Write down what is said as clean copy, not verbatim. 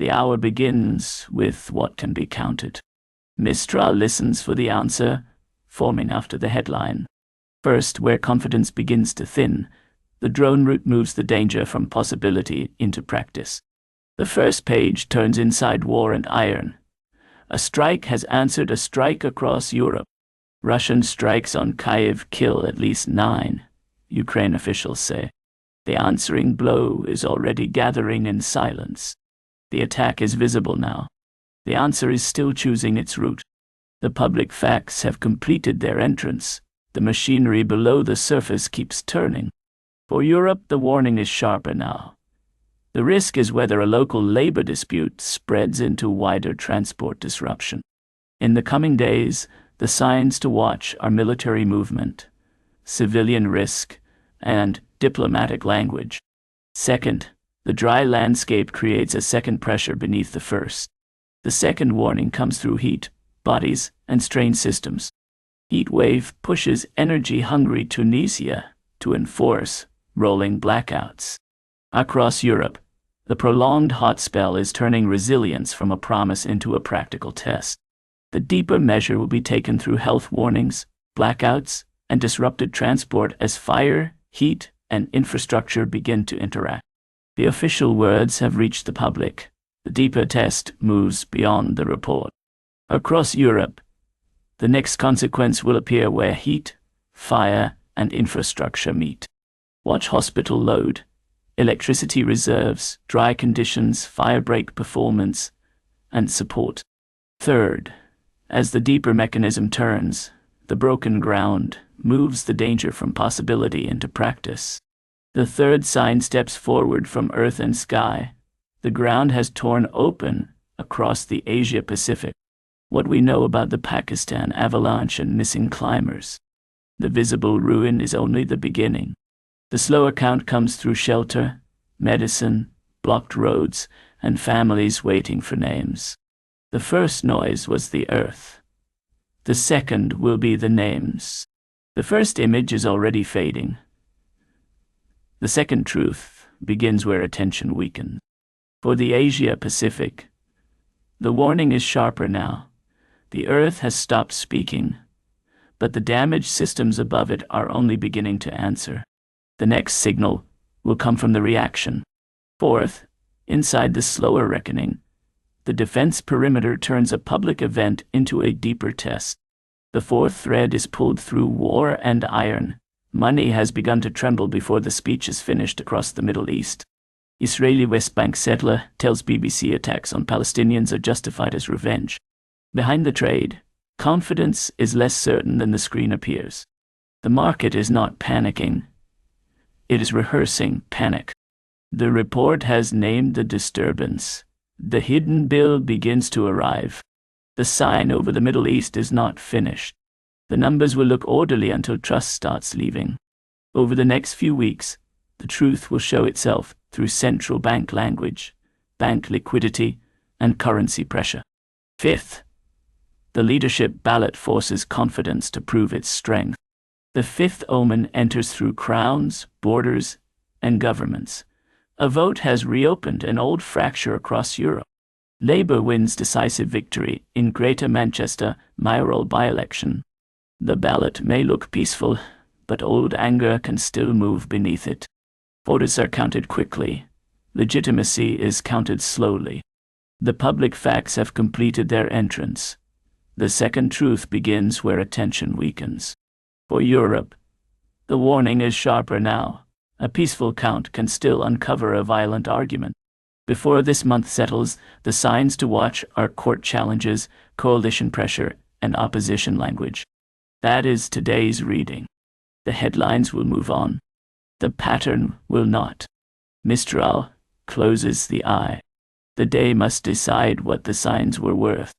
The hour begins with what can be counted. Mistral listens for the answer, forming after the headline. First, where confidence begins to thin, the drone route moves the danger from possibility into practice. The first page turns inside war and iron. A strike has answered a strike across Europe. Russian strikes on Kyiv kill at least 9, Ukraine officials say. The answering blow is already gathering in silence. The attack is visible now. The answer is still choosing its route. The public facts have completed their entrance. The machinery below the surface keeps turning. For Europe, the warning is sharper now. The risk is whether a local labor dispute spreads into wider transport disruption. In the coming days, the signs to watch are military movement, civilian risk, and diplomatic language. Second, the dry landscape creates a second pressure beneath the first. The second warning comes through heat, bodies, and strained systems. Heat wave pushes energy-hungry Tunisia to enforce rolling blackouts. Across Europe, the prolonged hot spell is turning resilience from a promise into a practical test. The deeper measure will be taken through health warnings, blackouts, and disrupted transport as fire, heat, and infrastructure begin to interact. The official words have reached the public. The deeper test moves beyond the report. Across Europe, the next consequence will appear where heat, fire, and infrastructure meet. Watch hospital load, electricity reserves, dry conditions, firebreak performance, and support. Third, as the deeper mechanism turns, the broken ground moves the danger from possibility into practice. The third sign steps forward from earth and sky. The ground has torn open across the Asia-Pacific. What we know about the Pakistan avalanche and missing climbers. The visible ruin is only the beginning. The slow account comes through shelter, medicine, blocked roads, and families waiting for names. The first noise was the earth. The second will be the names. The first image is already fading. The second truth begins where attention weakens. For the Asia-Pacific, the warning is sharper now. The earth has stopped speaking, but the damaged systems above it are only beginning to answer. The next signal will come from the reaction. Fourth, inside the slower reckoning, the defense perimeter turns a public event into a deeper test. The fourth thread is pulled through war and iron. Money has begun to tremble before the speech is finished across the Middle East. Israeli West Bank settler tells BBC attacks on Palestinians are justified as revenge. Behind the trade, confidence is less certain than the screen appears. The market is not panicking. It is rehearsing panic. The report has named the disturbance. The hidden bill begins to arrive. The sign over the Middle East is not finished. The numbers will look orderly until trust starts leaving. Over the next few weeks, the truth will show itself through central bank language, bank liquidity, and currency pressure. Fifth, the leadership ballot forces confidence to prove its strength. The fifth omen enters through crowns, borders, and governments. A vote has reopened an old fracture across Europe. Labour wins decisive victory in Greater Manchester mayoral by-election. The ballot may look peaceful, but old anger can still move beneath it. Votes are counted quickly. Legitimacy is counted slowly. The public facts have completed their entrance. The second truth begins where attention weakens. For Europe, the warning is sharper now. A peaceful count can still uncover a violent argument. Before this month settles, the signs to watch are court challenges, coalition pressure, and opposition language. That is today's reading. The headlines will move on. The pattern will not. Mistral closes the eye. The day must decide what the signs were worth.